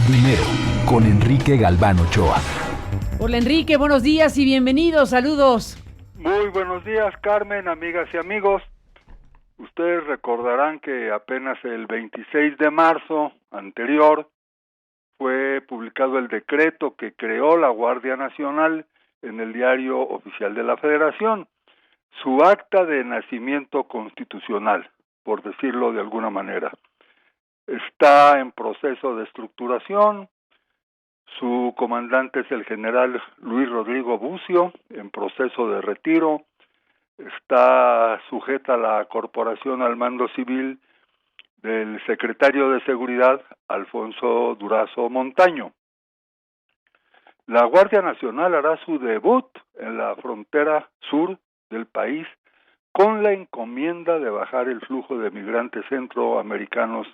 Dinero con Enrique Galván Ochoa. Hola Enrique, buenos días y bienvenidos, saludos. Muy buenos días, Carmen, amigas y amigos. Ustedes recordarán que apenas el 26 de marzo anterior fue publicado el decreto que creó la Guardia Nacional en el Diario Oficial de la Federación, su acta de nacimiento constitucional, por decirlo de alguna manera. Está en proceso de estructuración. Su comandante es el general Luis Rodrigo Bucio, en proceso de retiro. Está sujeta a la corporación al mando civil del secretario de Seguridad, Alfonso Durazo Montaño. La Guardia Nacional hará su debut en la frontera sur del país con la encomienda de bajar el flujo de migrantes centroamericanos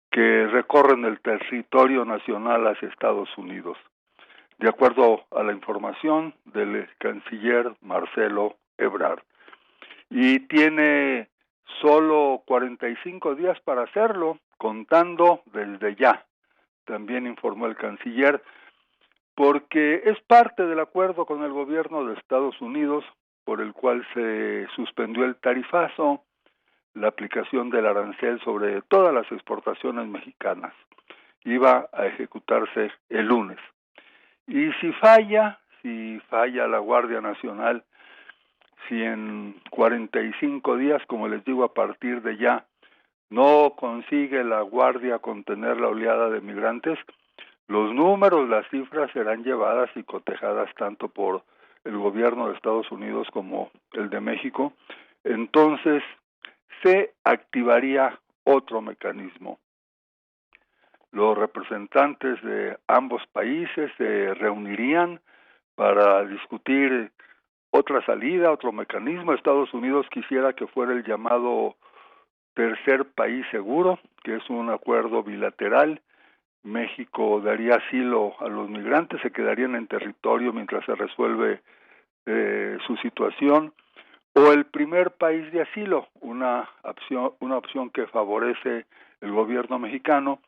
que recorren el territorio nacional hacia Estados Unidos, de acuerdo a la información del canciller Marcelo Ebrard. Y tiene solo 45 días para hacerlo, contando desde ya, también informó el canciller, porque es parte del acuerdo con el gobierno de Estados Unidos por el cual se suspendió el tarifazo, la aplicación del arancel sobre todas las exportaciones mexicanas. Iba a ejecutarse el lunes. Y si falla la Guardia Nacional, si en 45 días, como les digo, a partir de ya, no consigue la Guardia contener la oleada de migrantes, los números, las cifras serán llevadas y cotejadas tanto por el gobierno de Estados Unidos como el de México. Entonces, se activaría otro mecanismo. Los representantes de ambos países se reunirían para discutir otra salida, otro mecanismo. Estados Unidos quisiera que fuera el llamado tercer país seguro, que es un acuerdo bilateral. México daría asilo a los migrantes, se quedarían en territorio mientras se resuelve su situación. O el primer país de asilo, una opción que favorece el gobierno mexicano,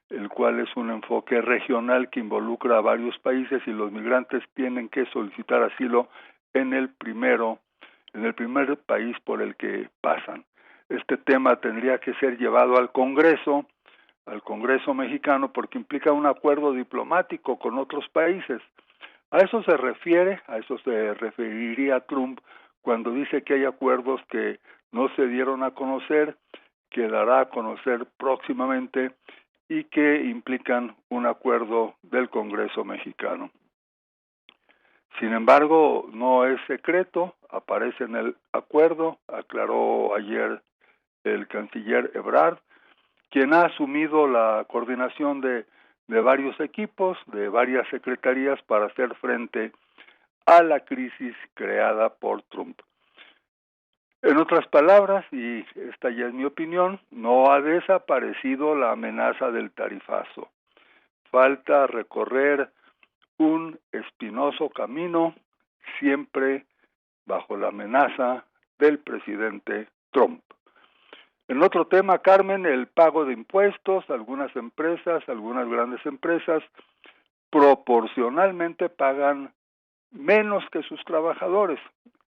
el cual es un enfoque regional que involucra a varios países y los migrantes tienen que solicitar asilo en el primer país por el que pasan. Este tema tendría que ser llevado al Congreso mexicano, porque implica un acuerdo diplomático con otros países. A eso se referiría Trump cuando dice que hay acuerdos que no se dieron a conocer, que dará a conocer próximamente y que implican un acuerdo del Congreso mexicano. Sin embargo, no es secreto, aparece en el acuerdo, aclaró ayer el canciller Ebrard, quien ha asumido la coordinación de varios equipos, de varias secretarías para hacer frente a la crisis creada por Trump. En otras palabras, y esta ya es mi opinión, no ha desaparecido la amenaza del tarifazo. Falta recorrer un espinoso camino, siempre bajo la amenaza del presidente Trump. En otro tema, Carmen, el pago de impuestos. Algunas grandes empresas, proporcionalmente pagan menos que sus trabajadores.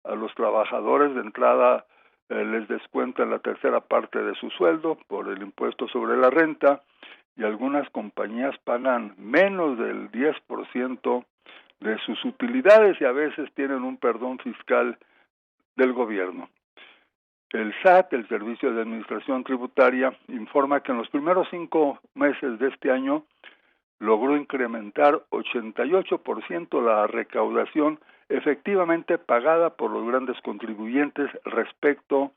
A los trabajadores de entrada les descuentan la tercera parte de su sueldo por el impuesto sobre la renta, y algunas compañías pagan menos del 10% de sus utilidades y a veces tienen un perdón fiscal del gobierno. El SAT, el Servicio de Administración Tributaria, informa que en los primeros 5 meses de este año logró incrementar 88% la recaudación efectivamente pagada por los grandes contribuyentes respecto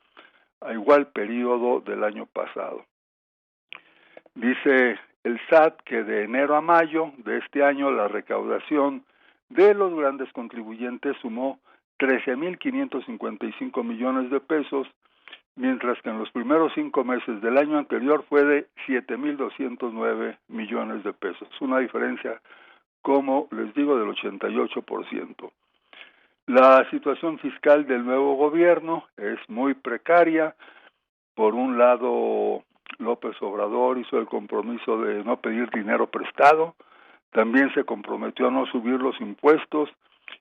a igual periodo del año pasado. Dice el SAT que de enero a mayo de este año la recaudación de los grandes contribuyentes sumó 13.555 millones de pesos, mientras que en los primeros 5 meses del año anterior fue de 7.209 millones de pesos. Una diferencia, como les digo, del 88%. La situación fiscal del nuevo gobierno es muy precaria. Por un lado, López Obrador hizo el compromiso de no pedir dinero prestado, también se comprometió a no subir los impuestos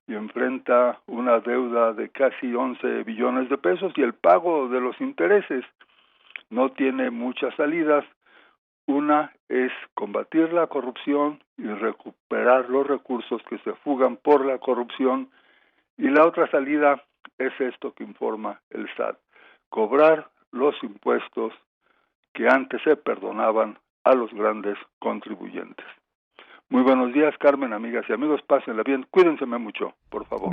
y enfrenta una deuda de casi 11 billones de pesos y el pago de los intereses. No tiene muchas salidas. Una es combatir la corrupción y recuperar los recursos que se fugan por la corrupción, y la otra salida es esto que informa el SAT: cobrar los impuestos que antes se perdonaban a los grandes contribuyentes. Muy buenos días, Carmen, amigas y amigos, pásenla bien, cuídense mucho, por favor.